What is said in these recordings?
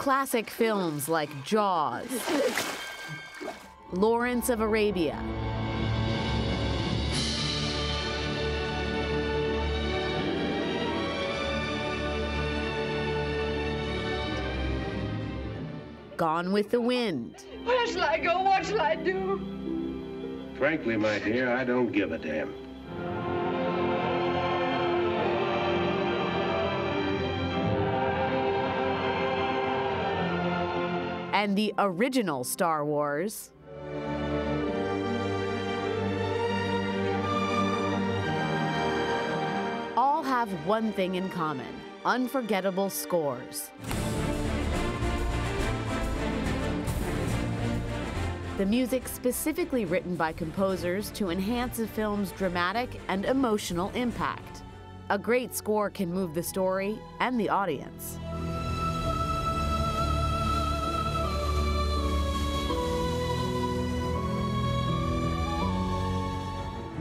classic films like Jaws, Lawrence of Arabia, Gone with the Wind. Where shall I go? What shall I do? Frankly, my dear, I don't give a damn. And the original Star Wars. All have one thing in common: unforgettable scores. The music specifically written by composers to enhance a film's dramatic and emotional impact. A great score can move the story and the audience.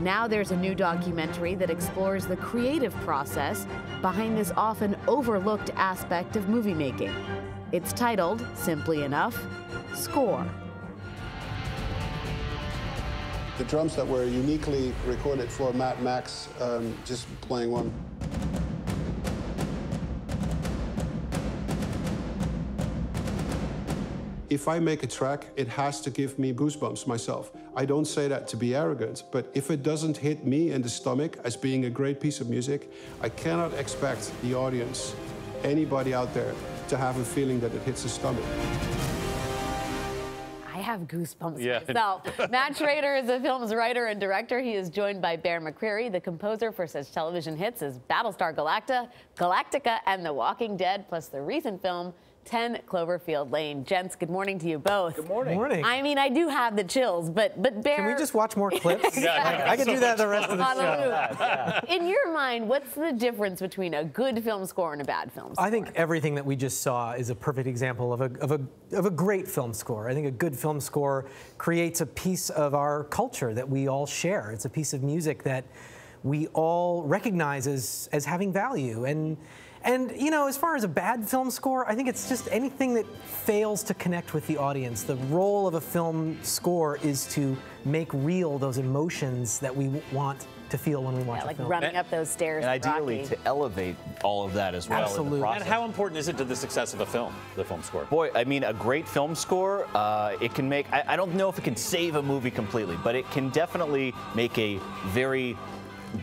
Now there's a new documentary that explores the creative process behind this often overlooked aspect of movie making. It's titled, simply enough, Score. The drums that were uniquely recorded for Mad Max, just playing one. If I make a track, it has to give me goosebumps myself. I don't say that to be arrogant, but if it doesn't hit me in the stomach as being a great piece of music, I cannot expect the audience, anybody out there, to have a feeling that it hits the stomach. I have goosebumps myself. Matt Schrader is the film's writer and director. He is joined by McCreary, the composer for such television hits as Battlestar Galactica, and The Walking Dead, plus the recent film 10 Cloverfield Lane. Gents, good morning to you both. Good morning. Good morning. I mean, I do have the chills, but Bear... Can we just watch more clips? I can do that the rest of the show. In your mind, what's the difference between a good film score and a bad film score? I think everything that we just saw is a perfect example of a great film score. I think a good film score creates a piece of our culture that we all share. It's a piece of music that we all recognize as having value. And, you know, as far as a bad film score, I think it's just anything that fails to connect with the audience. The role of a film score is to make real those emotions that we want to feel when we watch a film. Like running up those stairs. And ideally to elevate all of that as well. Absolutely. In the process. And how important is it to the success of a film, the film score? Boy, I mean, a great film score, it can make, I don't know if it can save a movie completely, but it can definitely make a very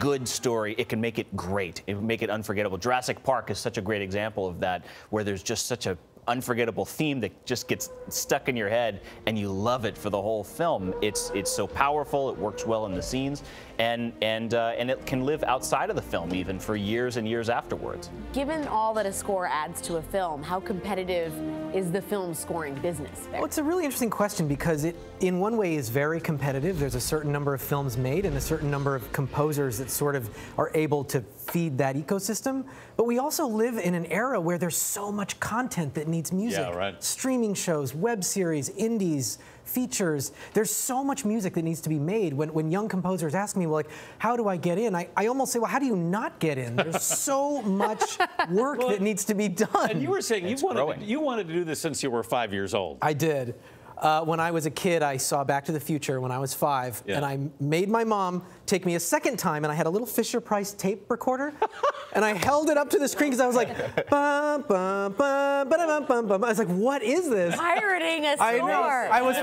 good story. It can make it great. It can make it unforgettable. Jurassic Park is such a great example of that, where there's just such a unforgettable theme that just gets stuck in your head and you love it for the whole film. It's so powerful, it works well in the scenes, and it can live outside of the film even for years and years afterwards. Given all that a score adds to a film, how competitive is the film scoring business? Well, it's a really interesting question because it, in one way, is very competitive. There's a certain number of films made and a certain number of composers that sort of are able to feed that ecosystem. But we also live in an era where there's so much content that needs music. Yeah, right. Streaming shows, web series, indies, features. There's so much music that needs to be made. When young composers ask me, well, like, how do I get in? I almost say, well, how do you not get in? There's so much work that needs to be done. And you were saying you wanted to do this since you were 5 years old. I did. When I was a kid, I saw Back to the Future when I was 5, and I made my mom take me a second time, and I had a little Fisher-Price tape recorder, and I held it up to the screen because I was like, bum, bum, bum, ba-da-bum, bum, bum. I was like, what is this? Pirating a score. I know.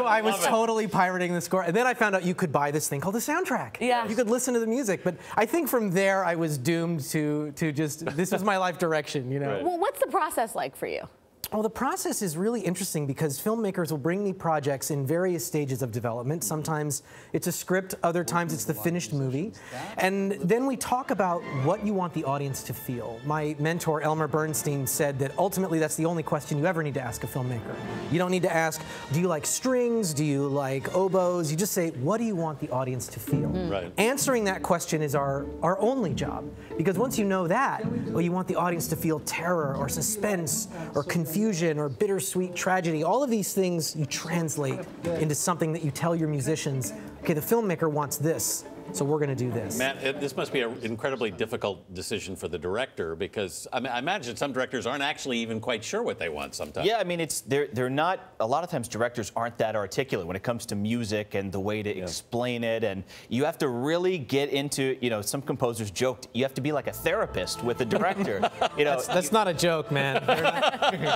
I was totally pirating the score, and then I found out you could buy this thing called a soundtrack. Yeah. You could listen to the music, but I think from there I was doomed to just, this was my life direction, you know? Right. Well, what's the process like for you? Well, the process is really interesting because filmmakers will bring me projects in various stages of development. Sometimes it's a script, other times it's the finished movie. And then we talk about what you want the audience to feel. My mentor, Elmer Bernstein, said that ultimately that's the only question you ever need to ask a filmmaker. You don't need to ask, do you like strings? Do you like oboes? You just say, what do you want the audience to feel? Right. Answering that question is our only job. Because once you know that, well, you want the audience to feel terror or suspense or confusion or bittersweet tragedy. All of these things you translate into something that you tell your musicians, okay, the filmmaker wants this. So we're going to do this. Matt, this must be an incredibly difficult decision for the director because I imagine some directors aren't actually even quite sure what they want sometimes. Yeah, I mean, they're not. A lot of times, directors aren't that articulate when it comes to music and the way to explain it, and you have to really get into. You know, some composers joked you have to be like a therapist with the director. You know, that's not a joke, man.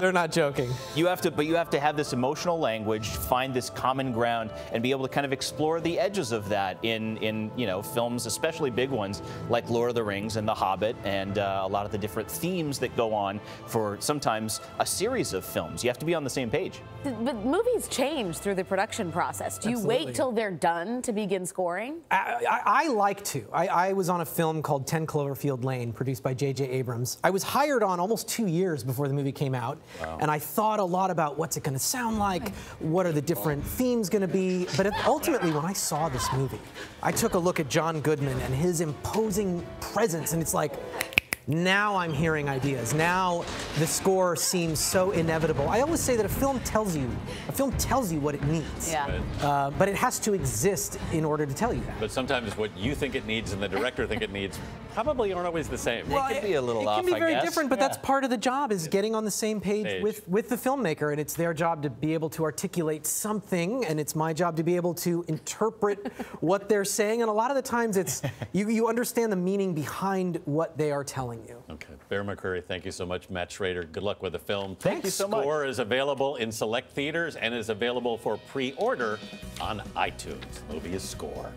They're not joking. You have to have this emotional language, find this common ground, and be able to kind of explore the edges of that in films, especially big ones like Lord of the Rings and The Hobbit, and a lot of the different themes that go on for sometimes a series of films. You have to be on the same page. But movies change through the production process. Do you wait till they're done to begin scoring? I like to. I was on a film called 10 Cloverfield Lane, produced by J.J. Abrams. I was hired on almost 2 years before the movie came out, and I thought a lot about what's it going to sound like, what are the different themes going to be, but ultimately when I saw this movie, I took a look at John Goodman and his imposing presence, and it's like, now I'm hearing ideas. Now the score seems so inevitable. I always say that a film tells you what it needs. Yeah. But it has to exist in order to tell you that. But sometimes what you think it needs and the director think it needs probably aren't always the same. Well, it could be a little off, It can be very I guess. different, but that's part of the job, is getting on the same page with the filmmaker, and it's their job to be able to articulate something, and it's my job to be able to interpret what they're saying, and a lot of the times it's you understand the meaning behind what they are telling you. Okay. Bear McCreary, thank you so much. Matt Schrader, good luck with the film. Thank you so much. Score is available in select theaters and is available for pre-order on iTunes. The movie is Score.